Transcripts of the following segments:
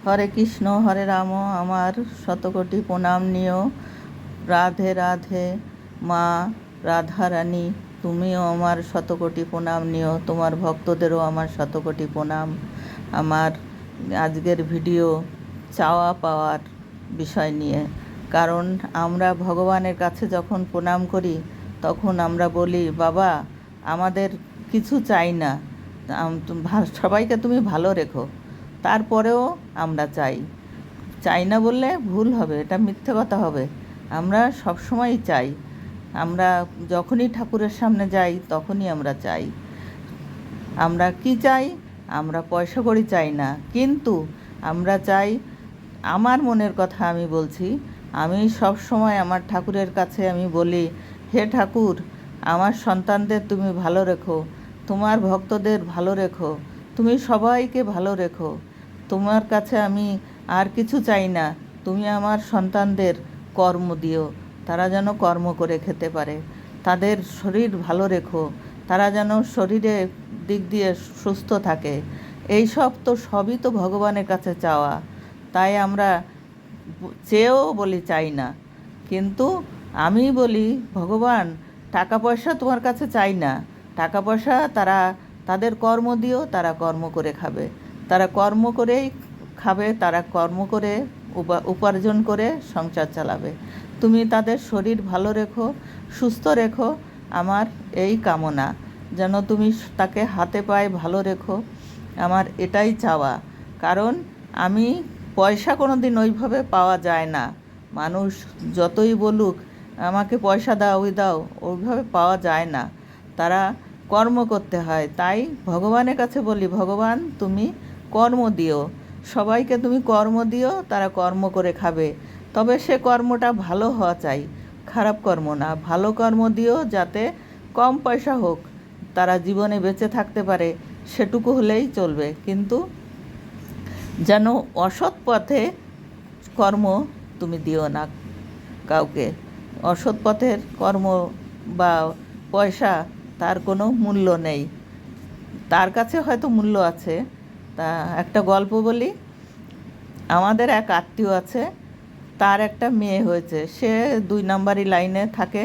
হরে কৃষ্ণ হরে রাম, আমার শতকোটি প্রণাম নিও। রাধে রাধে মা রাধারানী, তুমিও আমার শতকোটি প্রণাম নিও। তোমার ভক্তদেরও আমার শতকোটি প্রণাম। আমার আজকের ভিডিও চাওয়া পাওয়ার বিষয় নিয়ে। কারণ আমরা ভগবানের কাছে যখন প্রণাম করি তখন আমরা বলি, বাবা আমাদের কিছু চাই না, সবাইকে তুমি ভালো রেখো। তারপরেও আমরা চাই না বললে ভুল হবে, এটা মিথ্যে কথা হবে। আমরা সবসময়ই চাই। আমরা যখনই ঠাকুরের সামনে যাই তখনই আমরা চাই। আমরা কি চাই? আমরা পয়সা কড়ি চাই না, কিন্তু আমরা চাই, আমার মনের কথা আমি বলছি, আমি সব সময় আমার ঠাকুরের কাছে আমি বলি, হে ঠাকুর, আমার সন্তানদের তুমি ভালো রেখো, তোমার ভক্তদের ভালো রেখো, তুমি সবাইকে ভালো রেখো। তোমার কাছে আমি আর কিছু চাই না, তুমি আমার সন্তানদের কর্ম দিও, তারা যেন কর্ম করে খেতে পারে, তাদের শরীর ভালো রেখো, তারা যেন শরীরে দিক দিয়ে সুস্থ থাকে। এই সব তো সবই তো ভগবানের কাছে চাওয়া। তাই আমরা চেয়েও বলি চাই না, কিন্তু আমি বলি, ভগবান টাকা পয়সা তোমার কাছে চাই না, টাকা পয়সা তারা তাদের কর্ম দিও, তারা কর্ম করে খাবে, তারা কর্ম করেই খাবে, তারা কর্ম করে উপার্জন করে সংসার চালাবে। তুমি তাদের শরীর ভালো রেখো, সুস্থ রেখো, আমার এই কামনা। যেন তুমি তাকে হাতে পায়ে ভালো রেখো, আমার এটাই চাওয়া। কারণ আমি পয়সা কোনো দিন ওইভাবে পাওয়া যায় না। মানুষ যতই বলুক আমাকে পয়সা দাও ওই দাও, ওইভাবে পাওয়া যায় না, তারা কর্ম করতে হয়। তাই ভগবানের কাছে বলি, ভগবান তুমি কর্ম দিও, সবাইকে তুমি কর্ম দিও, তারা কর্ম করে খাবে, তবে সে কর্মটা ভালো হওয়া চাই, খারাপ কর্ম না। ভালো কর্ম দিও, যাতে কম পয়সা হোক, তারা জীবনে বেঁচে থাকতে পারে, সেটুকু হলেই চলবে। কিন্তু যেন অসৎ পথে কর্ম তুমি দিও না কাউকে। অসৎ পথের কর্ম বা পয়সা, তার কোনো মূল্য নেই। তার কাছে হয়তো মূল্য আছে। তা একটা গল্প বলি। আমাদের এক আত্মীয় আছে, তার একটা মেয়ে হয়েছে, সে 2 নম্বরই লাইনে থাকে,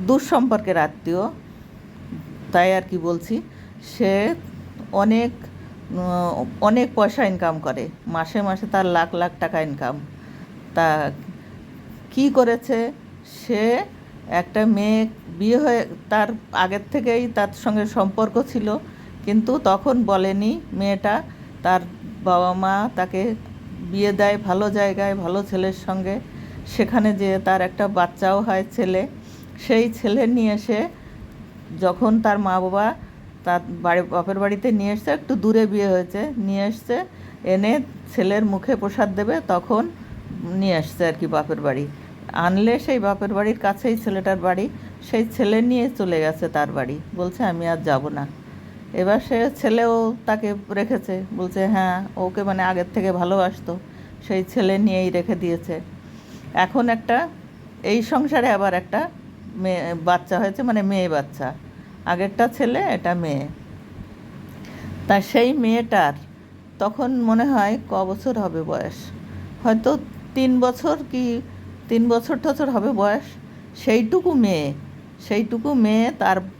দূর সম্পর্কের আত্মীয়, তাই আর কি বলছি। সে অনেক অনেক পয়সা ইনকাম করে, মাসে মাসে তার লাখ লাখ টাকা ইনকাম। তা কি করেছে, সে একটা মেয়ে বিয়ে হয়ে, তার আগের থেকেই তার সঙ্গে সম্পর্ক ছিল, কিন্তু তখন বলেনি মেয়েটা। তার বাবা মা তাকে বিয়ে দেয় ভালো জায়গায়, ভালো ছেলের সঙ্গে। সেখানে যেয়ে তার একটা বাচ্চাও হয়, ছেলে। সেই ছেলে নিয়ে এসে, যখন তার মা বাবা তার বাপের বাড়িতে নিয়ে এসছে, একটু দূরে বিয়ে হয়েছে, নিয়ে এসছে, এনে ছেলের মুখে প্রসাদ দেবে, তখন নিয়ে আসছে আর কি বাপের বাড়ি। আনলে সেই বাপের বাড়ির কাছেই ছেলেটার বাড়ি, সেই ছেলে নিয়ে চলে গেছে তার বাড়ি, বলছে আমি আর যাব না। এবার সে ছেলেও তাকে রেখেছে, বলছে হ্যাঁ, ওকে মানে আগের থেকে ভালোবাসতো, সেই ছেলে নিয়েই রেখে দিয়েছে। এখন একটা এই সংসারে আবার একটা মেয়ে বাচ্চা হয়েছে, মানে মেয়ে বাচ্চা। আগেরটা ছেলে, এটা মেয়ে। তা সেই মেয়েটার তখন মনে হয় বছর হবে বয়স, হয়তো 3 বছর কি 3 বছর টছর হবে বয়স। সেইটুকু মেয়ে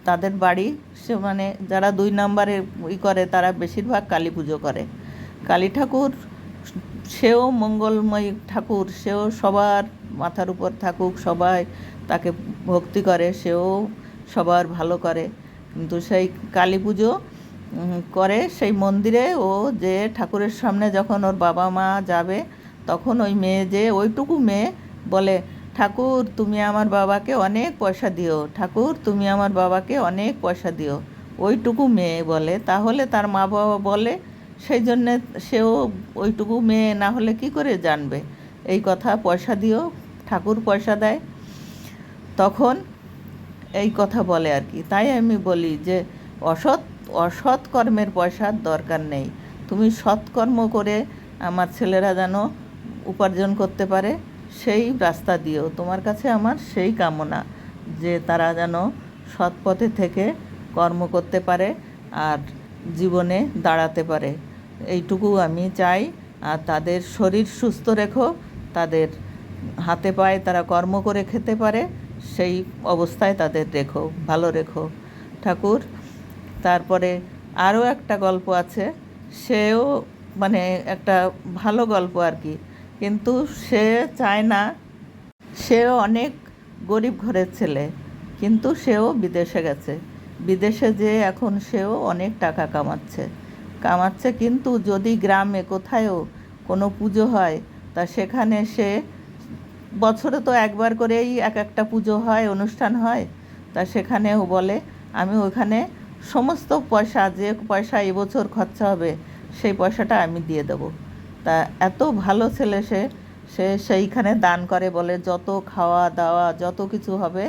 তাদের বাড়ি, সে মানে যারা 2 নম্বরে করে, তারা বেশিরভাগ কালী পুজো করে। কালী ঠাকুর, সেও মঙ্গলময়ী ঠাকুর, সেও সবার মাথার উপর থাকুক, সবাই তাকে ভক্তি করে, সেও সবার ভালো করে। কিন্তু সেই কালী পুজো করে সেই মন্দিরে, ও যে ঠাকুরের সামনে যখন ওর বাবা মা যাবে, তখন ওই মেয়ে, যে ওইটুকু মেয়ে বলে, ঠাকুর তুমি আমার বাবাকে অনেক পয়সা দিও, ঠাকুর তুমি আমার বাবাকে অনেক পয়সা দিও। ওইটুকু মেয়ে বলে, তাহলে তার মা বাবা বলে, সেই জন্যে সেও ওইটুকু মেয়ে না হলে কি করে জানবে এই কথা, পয়সা দিও, ঠাকুর পয়সা দেয়, তখন এই কথা বলে আর কি। তাই আমি বলি যে অসৎ কর্মের পয়সার দরকার নেই, তুমি সৎকর্ম করে আমার ছেলেরা যেন উপার্জন করতে পারে, সেই রাস্তা দিও। তোমার কাছে আমার সেই কামনা, যে তারা যেন সৎ পথে থেকে কর্ম করতে পারে আর জীবনে দাঁড়াতে পারে, এইটুকু আমি চাই। আর তাদের শরীর সুস্থ রেখো, তাদের হাতে পায়ে তারা কর্ম করে খেতে পারে সেই অবস্থায় তাদের রেখো, ভালো রেখো ঠাকুর। তারপরে আরও একটা গল্প আছে, সেও মানে একটা ভালো গল্প আর কি, কিন্তু সে চায় না, সেও অনেক গরিব ঘরের ছেলে, কিন্তু সেও বিদেশে গেছে, বিদেশে যেয়ে এখন সেও অনেক টাকা কামাচ্ছে, কিন্তু যদি গ্রামে কোথায়ও কোনো পুজো হয় তা সেখানে সে, বছরে তো একবার করেই এক একটা পুজো হয়, অনুষ্ঠান হয়, তা সেখানেও বলে আমি ওখানে সমস্ত পয়সা, যে পয়সা এবছর খরচা হবে সেই পয়সাটা আমি দিয়ে দেবো। তা এত ভালো ছেলে সে সেইখানে দান করে, বলে যত খাওয়া দাওয়া যত কিছু হবে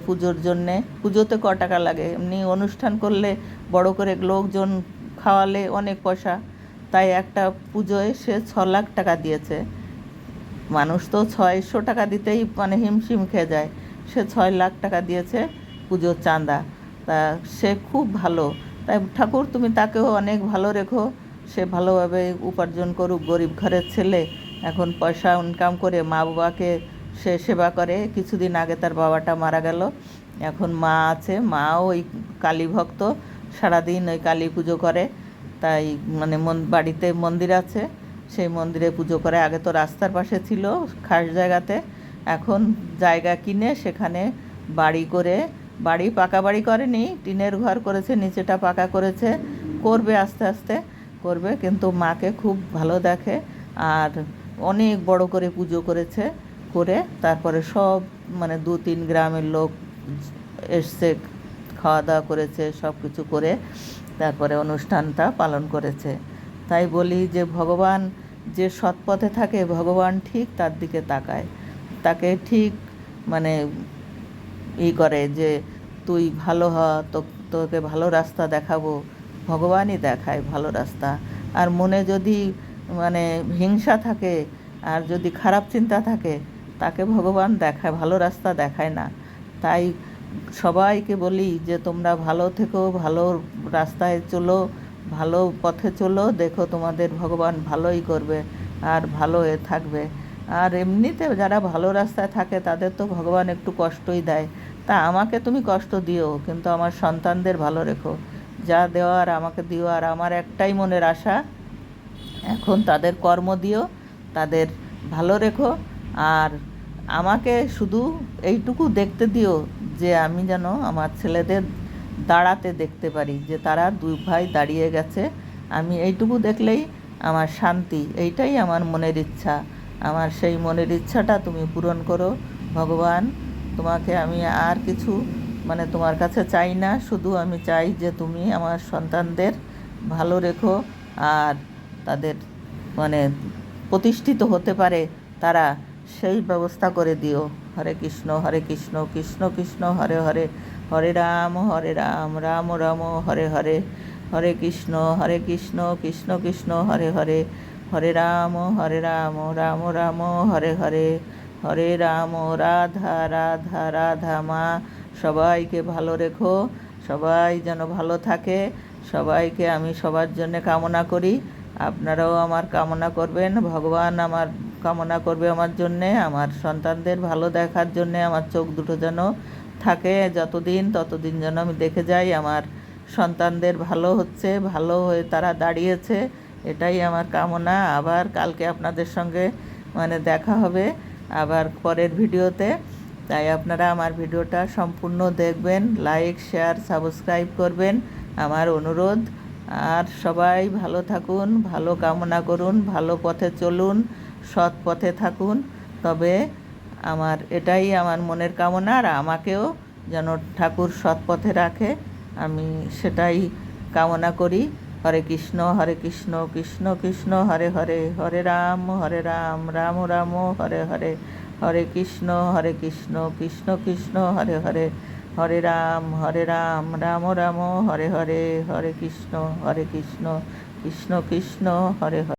পুজোর জন্যে, পুজোতে ক টাকা লাগে, এমনি অনুষ্ঠান করলে বড় করে লোকজন খাওয়ালে অনেক পয়সা, তাই একটা পুজোয় সে 6 লাখ টাকা দিয়েছে। মানুষ তো 600 টাকা দিতেই মানে হিমশিম খেয়ে যায়, সে 6 লাখ টাকা দিয়েছে পুজোর চাঁদা। তা সে খুব ভালো, তাই ঠাকুর তুমি তাকেও অনেক ভালো রেখো, সে ভালোভাবে উপার্জন করুক, গরিব ঘরের ছেলে, এখন পয়সা ইনকাম করে মা বাবাকে সে সেবা করে। কিছুদিন আগে তার বাবাটা মারা গেল, এখন মা আছে, মাও ওই কালী ভক্ত, সারাদিন ওই কালী পুজো করে। তাই মানে বাড়িতে মন্দির আছে, সেই মন্দিরে পুজো করে। আগে তো রাস্তার পাশে ছিল খাস জায়গাতে, এখন জায়গা কিনে সেখানে বাড়ি করে, পাকা বাড়ি করেনি, টিনের ঘর করেছে, নিচেটা পাকা করেছে, করবে আস্তে আস্তে করবে, কিন্তু মাকে খুব ভালো দেখে। আর অনেক বড় করে পুজো করেছে, করে তারপরে সব মানে 2-3 গ্রামের লোক এসছে, খাওয়া দাওয়া করেছে, সব কিছু করে তারপরে অনুষ্ঠানটা পালন করেছে। তাই বলি যে ভগবান যে সৎ পথে থাকে, ভগবান ঠিক তার দিকে তাকায়, তাকে ঠিক মানে করে যে তুই ভালো হ, তোকে ভালো রাস্তা দেখাবো, ভগবানই দেখায় ভালো রাস্তা। আর মনে যদি মানে হিংসা থাকে আর যদি খারাপ চিন্তা থাকে, তাকে ভগবান দেখায়, ভালো রাস্তা দেখায় না। তাই সবাইকে বলি যে তোমরা ভালো থেকো, ভালো রাস্তায় চলো, ভালো পথে চলো, দেখো তোমাদের ভগবান ভালোই করবে আর ভালো থাকবে। আর এমনিতে যারা ভালো রাস্তায় থাকে তাদের তো ভগবান একটু কষ্টই দেয়, তা আমাকে তুমি কষ্ট দিও, কিন্তু আমার সন্তানদের ভালো রেখো, যা দেওয়ার আমাকে দিও। আর আমার একটাই মনের আশা, এখন তাদের কর্ম দিও, তাদের ভালো রেখো, আর আমাকে শুধু এইটুকু দেখতে দিও যে আমি যেন আমার ছেলেদের দাঁড়াতে দেখতে পারি, যে তারা 2 ভাই দাঁড়িয়ে গেছে, আমি এইটুকু দেখলেই আমার শান্তি, এইটাই আমার মনের ইচ্ছা। আমার সেই মনের ইচ্ছাটা তুমি পূরণ করো ভগবান। তোমাকে আমি আর কিছু মানে তোমার কাছে চাই না, শুধু আমি চাই যে তুমি আমার সন্তানদের ভালো রেখো আর তাদের মানে প্রতিষ্ঠিত হতে পারে তারা, সেই ব্যবস্থা করে দিও। হরে কৃষ্ণ কৃষ্ণ কৃষ্ণ হরে হরে, হরে রাম রাম রাম হরে হরে, হরে কৃষ্ণ কৃষ্ণ কৃষ্ণ হরে হরে, হরে রাম রাম রাম হরে হরে, হরে রাম রাধা রাধা রাধা মা। সবাইকে ভালো রেখো, সবাই যেন ভালো থাকে, সবাইকে আমি সবার জন্য কামনা করি, আপনারাও আমার কামনা করবেন, ভগবান আমার কামনা করবে আমার জন্যে, আমার সন্তানদের ভালো দেখার জন্যে, আমার চোখ দুটো যেন থাকে যতদিন, ততদিন যেন আমি দেখে যাই আমার সন্তানদের ভালো হচ্ছে, ভালো হয়ে তারা দাঁড়িয়েছে, এটাই আমার কামনা। আবার কালকে আপনাদের সঙ্গে মানে দেখা হবে আবার পরের ভিডিওতে, তাই আপনারা আমার ভিডিওটা সম্পূর্ণ দেখবেন, লাইক শেয়ার সাবস্ক্রাইব করবেন আমার অনুরোধ। আর সবাই ভালো থাকুন, ভালো কামনা করুন, ভালো পথে চলুন, সৎ পথে থাকুন, তবে আমার এটাই আমার মনের কামনা। আর আমাকেও যেন ঠাকুর সৎ পথে রাখে, আমি সেটাই কামনা করি। হরে কৃষ্ণ কৃষ্ণ কৃষ্ণ হরে হরে, হরে রাম রাম রাম হরে হরে, হরে কৃষ্ণ কৃষ্ণ কৃষ্ণ হরে হরে, হরে রাম রাম রাম হরে হরে, হরে কৃষ্ণ কৃষ্ণ কৃষ্ণ হরে হরে।